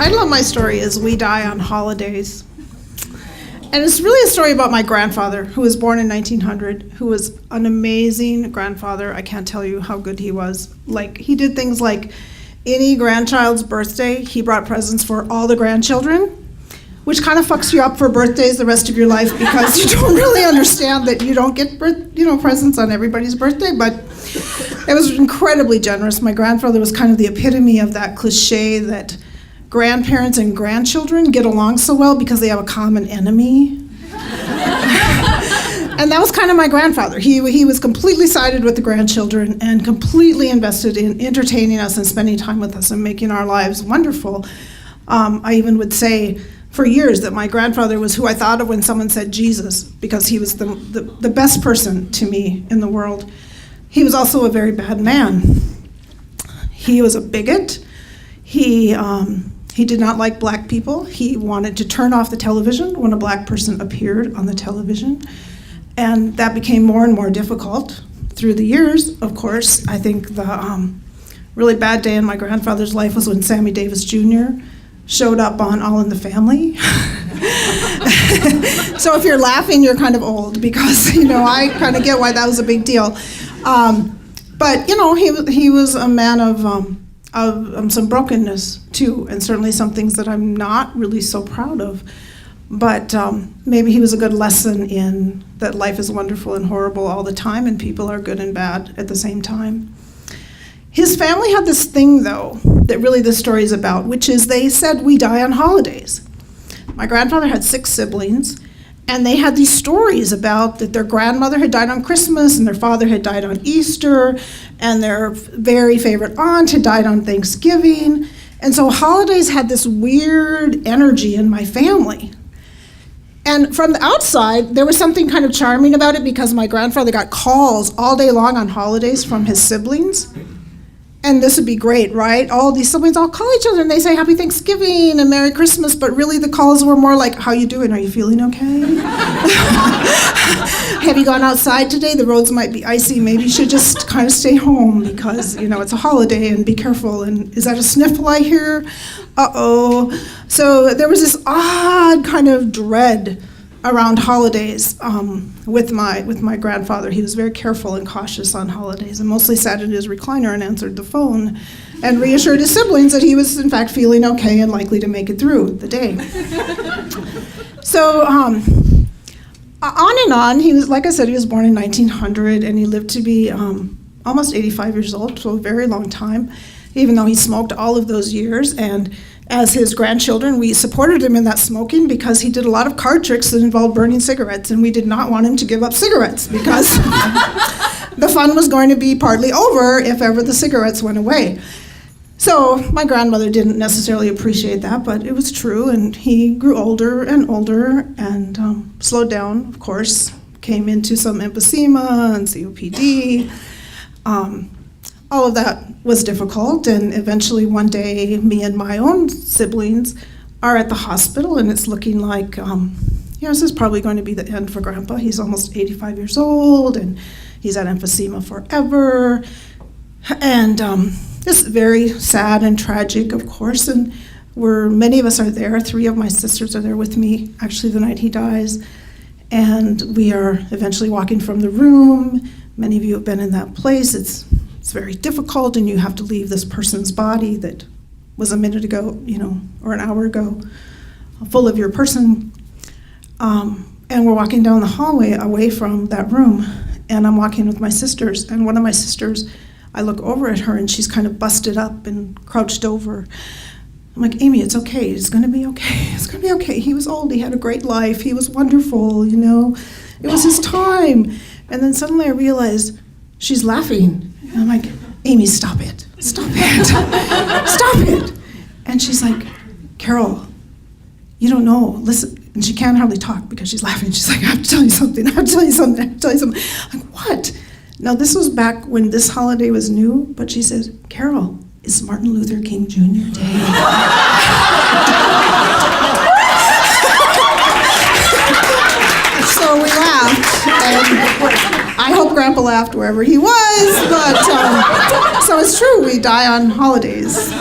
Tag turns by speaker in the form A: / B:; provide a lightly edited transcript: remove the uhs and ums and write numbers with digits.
A: title of my story is We Die on Holidays. And it's really a story about my grandfather, who was born in 1900, who was an amazing grandfather. I can't tell you how good he was. Like, he did things like any grandchild's birthday, he brought presents for all the grandchildren, which kind of fucks you up for birthdays the rest of your life because you don't really understand that you don't get presents on everybody's birthday, but it was incredibly generous. My grandfather was kind of the epitome of that cliche that grandparents and grandchildren get along so well because they have a common enemy. And that was kind of my grandfather. He was completely sided with the grandchildren and completely invested in entertaining us and spending time with us and making our lives wonderful. I even would say for years that my grandfather was who I thought of when someone said Jesus, because he was the best person to me in the world. He was also a very bad man. He was a bigot. He did not like black people. He wanted to turn off the television when a black person appeared on the television. And that became more and more difficult through the years, of course. I think the really bad day in my grandfather's life was when Sammy Davis Jr. showed up on All in the Family. So if you're laughing, you're kind of old because, I kind of get why that was a big deal. But, he was a man of some brokenness, too, and certainly some things that I'm not really so proud of. But maybe he was a good lesson in that life is wonderful and horrible all the time, and people are good and bad at the same time. His family had this thing, though, that really this story is about, which is they said we die on holidays. My grandfather had 6 siblings, and they had these stories about that their grandmother had died on Christmas, and their father had died on Easter, and their very favorite aunt had died on Thanksgiving. And so holidays had this weird energy in my family. And from the outside, there was something kind of charming about it because my grandfather got calls all day long on holidays from his siblings. And this would be great, right? All these siblings all call each other and they say Happy Thanksgiving and Merry Christmas, but really the calls were more like, how you doing? Are you feeling okay? Have you gone outside today? The roads might be icy. Maybe you should just kind of stay home because, it's a holiday and be careful. And is that a sniffle I hear? Uh-oh. So there was this odd kind of dread around holidays with my grandfather. He was very careful and cautious on holidays and mostly sat in his recliner and answered the phone and reassured his siblings that he was in fact feeling okay and likely to make it through the day. So on and on, he was, like I said, he was born in 1900 and he lived to be almost 85 years old, so a very long time, even though he smoked all of those years. And as his grandchildren, we supported him in that smoking because he did a lot of card tricks that involved burning cigarettes, and we did not want him to give up cigarettes because the fun was going to be partly over if ever the cigarettes went away. So my grandmother didn't necessarily appreciate that, but it was true, and he grew older and slowed down, of course, came into some emphysema and COPD. All of that was difficult, and eventually one day, me and my own siblings are at the hospital, and it's looking like, this is probably going to be the end for Grandpa. He's almost 85 years old, and he's had emphysema forever, and it's very sad and tragic, of course, and many of us are there. 3 of my sisters are there with me, actually, the night he dies, and we are eventually walking from the room. Many of you have been in that place. It's very difficult, and you have to leave this person's body that was a minute ago, or an hour ago, full of your person. And we're walking down the hallway away from that room, and I'm walking with my sisters, and one of my sisters, I look over at her, and she's kind of busted up and crouched over. I'm like, Amy, it's okay. It's going to be okay. It's going to be okay. He was old. He had a great life. He was wonderful, It was his time. And then suddenly I realized she's laughing. And I'm like, Amy, stop it. Stop it. Stop it. And she's like, Carol, you don't know. Listen. And she can't hardly talk because she's laughing. She's like, I have to tell you something. I have to tell you something. I have to tell you something. I'm like, what? Now, this was back when this holiday was new, but she said, Carol, it's Martin Luther King Jr. Day. So we laughed, and I hope Grandpa laughed wherever he was, but so it's true, we die on holidays.